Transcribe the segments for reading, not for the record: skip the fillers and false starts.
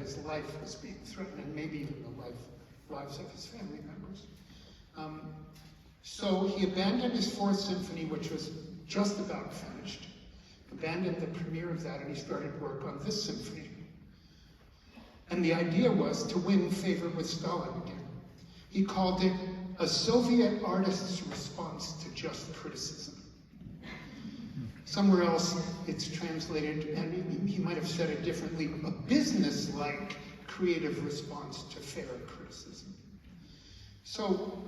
his life was being threatened, and maybe even the lives of his family members. So he abandoned his Fourth Symphony, which was just about finished, abandoned the premiere of that, and he started work on this symphony. And the idea was to win favor with Stalin again. He called it a Soviet artist's response to just criticism. Somewhere else it's translated, and he might have said it differently, a business-like creative response to fair criticism. So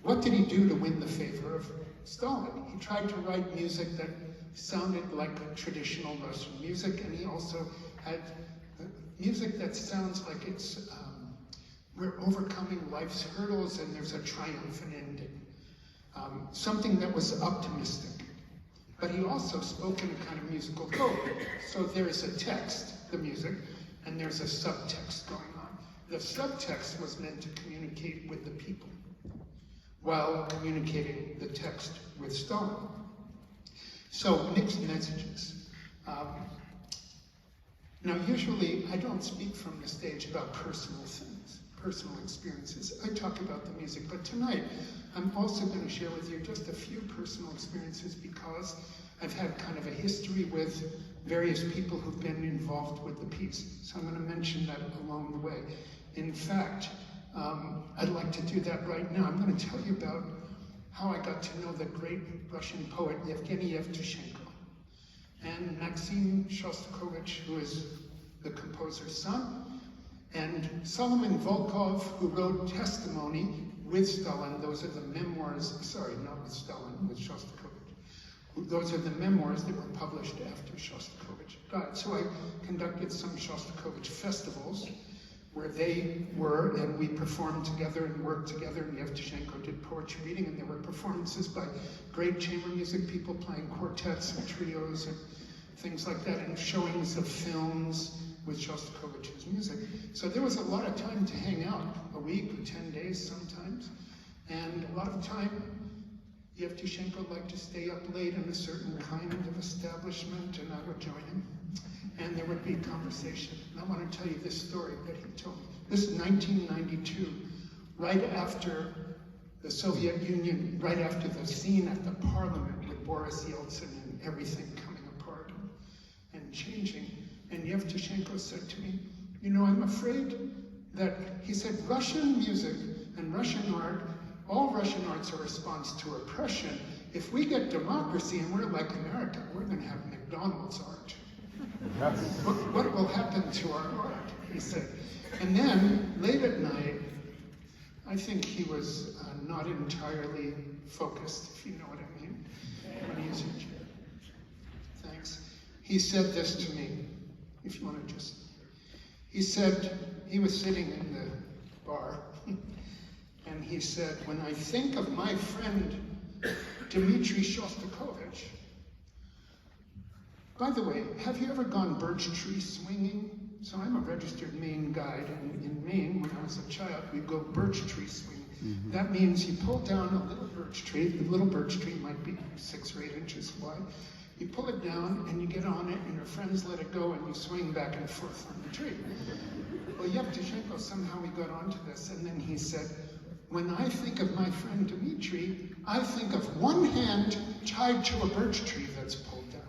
what did he do to win the favor of Stalin? He tried to write music that sounded like traditional Russian music, and he also had music that sounds like it's we're overcoming life's hurdles and there's a triumphant ending. Something that was optimistic. But he also spoke in a kind of musical code. So there's a text, the music, and there's a subtext going on. The subtext was meant to communicate with the people, while communicating the text with Stalin. So mixed messages. Now usually I don't speak from the stage about personal things, personal experiences. I talk about the music, but tonight I'm also going to share with you just a few personal experiences because I've had kind of a history with various people who've been involved with the piece. So I'm going to mention that along the way. In fact, I'd like to do that right now. I'm going to tell you about how I got to know the great Russian poet Yevgeny Yevtushenko and Maxim Shostakovich, who is the composer's son, and Solomon Volkov, who wrote Testimony with Stalin. Those are the memoirs, sorry, not with Stalin, with Shostakovich. Those are the memoirs that were published after Shostakovich died. So I conducted some Shostakovich festivals where they were, and we performed together and worked together, and Yevtushenko did poetry reading, and there were performances by great chamber music people playing quartets and trios and things like that, and showings of films with Shostakovich's music. So there was a lot of time to hang out, a week or 10 days sometimes, and a lot of time Yevtushenko liked to stay up late in a certain kind of establishment, and I would join him. And there would be conversation. And I want to tell you this story that he told me. This is 1992, right after the Soviet Union, right after the scene at the parliament with Boris Yeltsin and everything coming apart and changing. And Yevtushenko said to me, you know, I'm afraid that, he said, Russian music and Russian art, all Russian art's a response to oppression. If we get democracy and we're like America, we're going to have McDonald's art. What will happen to our art, he said. And then, late at night, I think he was not entirely focused, if you know what I mean, when he was in jail. Thanks. He said this to me, if you want to just... He said, he was sitting in the bar, and he said, when I think of my friend Dmitri Shostakovich. By the way, have you ever gone birch tree swinging? So I'm a registered Maine guide, and in Maine, when I was a child, we'd go birch tree swinging. Mm-hmm. That means you pull down a little birch tree. The little birch tree might be 6 or 8 inches wide. You pull it down, and you get on it, and your friends let it go, and you swing back and forth on the tree. Well, Yevtushenko, somehow he got onto this, and then he said, when I think of my friend Dmitri, I think of one hand tied to a birch tree that's pulled down.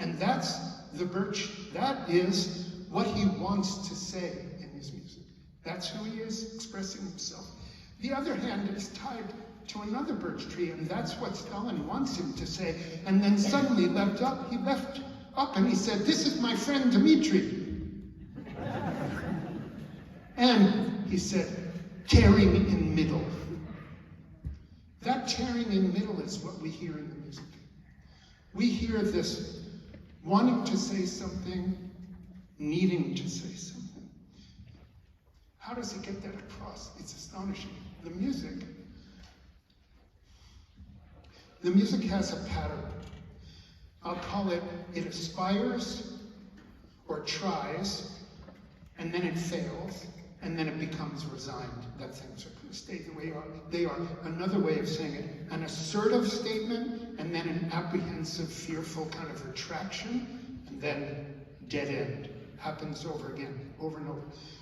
And that's the birch, that is what he wants to say in his music. That's who he is, expressing himself. The other hand is tied to another birch tree, and that's what Stalin wants him to say. And then suddenly he left up and he said, this is my friend Dmitri. And he said, tearing in middle. That tearing in middle is what we hear in the music. We hear this wanting to say something, needing to say something. How does he get that across? It's astonishing. The music has a pattern. I'll call it, it aspires or tries, and then it fails, and then it becomes resigned that things are going to stay the way they are. Another way of saying it, an assertive statement, and then an apprehensive, fearful kind of retraction, and then dead end. Happens over again, over and over.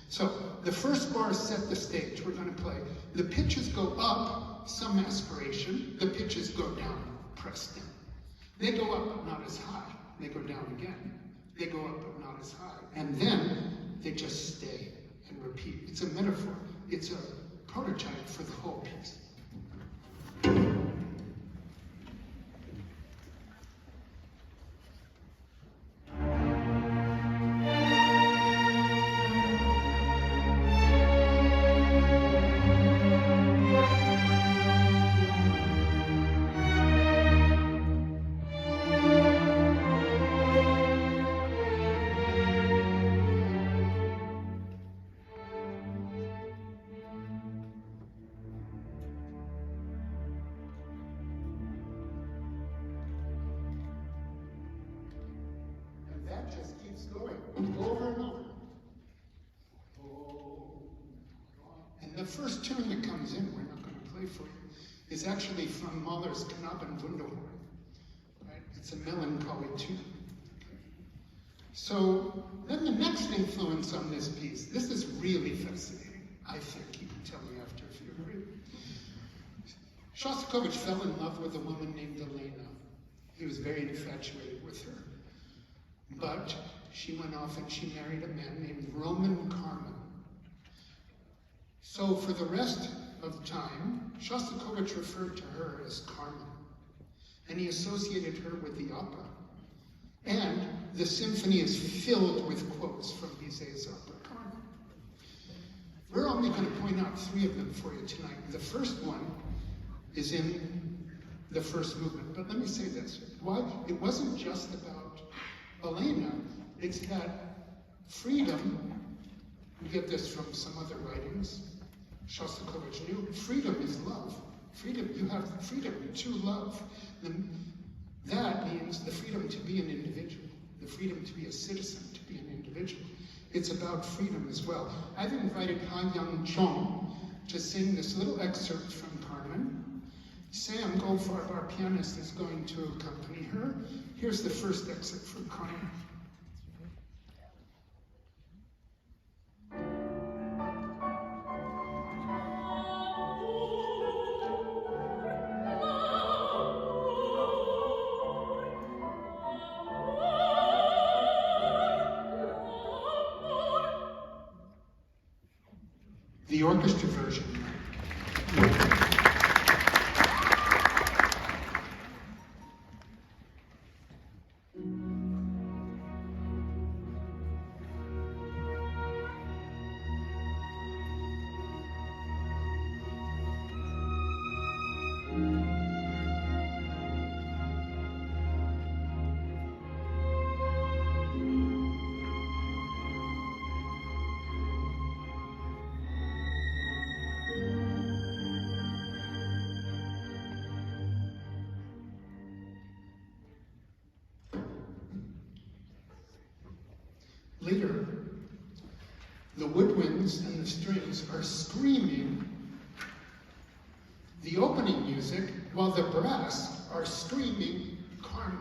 So the first bars set the stage. We're going to play. The pitches go up, some aspiration. The pitches go down, pressed down. They go up, but not as high. They go down again. They go up, but not as high. And then they just stay and repeat. It's a metaphor. It's a prototype for the whole piece. That just keeps going over and over. And the first tune that comes in, we're not going to play for you, is actually from Mahler's Knaben Wunderhorn. Right? It's a melancholy tune. Okay. So then the next influence on this piece, this is really fascinating, I think. You can tell me after if you agree. Shostakovich fell in love with a woman named Elena. He was very infatuated with her. But she went off and she married a man named Roman Carmen. So for the rest of the time, Shostakovich referred to her as Carmen. And he associated her with the opera. And the symphony is filled with quotes from Bizet's opera Carmen. We're only going to point out 3 of them for you tonight. The first one is in the first movement. But let me say this. Why? It wasn't just about Elena, it's that freedom, we get this from some other writings, Shostakovich knew, freedom is love. Freedom, you have freedom to love. And that means the freedom to be an individual, the freedom to be a citizen, to be an individual. It's about freedom as well. I've invited Ha Young Chong to sing this little excerpt from Carmen. Sam Goldfarb, our pianist, is going to accompany her. Here's the first excerpt from Carmen. The orchestra version. Later, the woodwinds and the strings are screaming the opening music while the brass are screaming Carmen.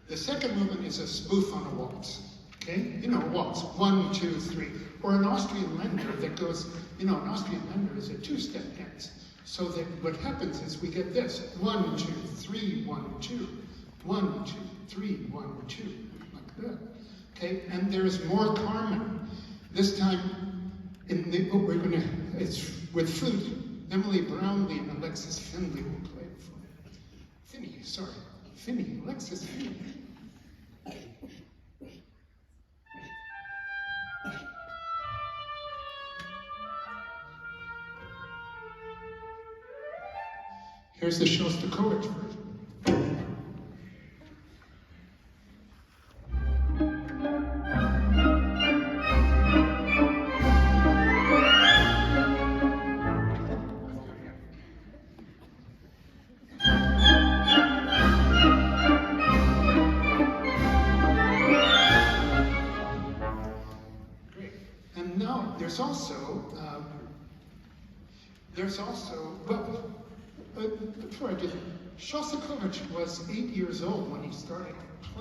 The second movement is a spoof on a waltz, okay? You know, a waltz, 1, 2, 3. Or an Austrian Länder that goes, you know, an Austrian Länder is a 2-step dance. So that what happens is we get this, 1, 2, 3, 1, 2. 1, 2, 3, 1, 2, like that, okay? And there's more Carmen. This time, it's with flute. Emily Brownlee and Alexis Finley will play it for me. Finney, Alexis Finney. Here's the Shostakovich version. there's also, well, before I do that, Shostakovich was 8 years old when he started playing.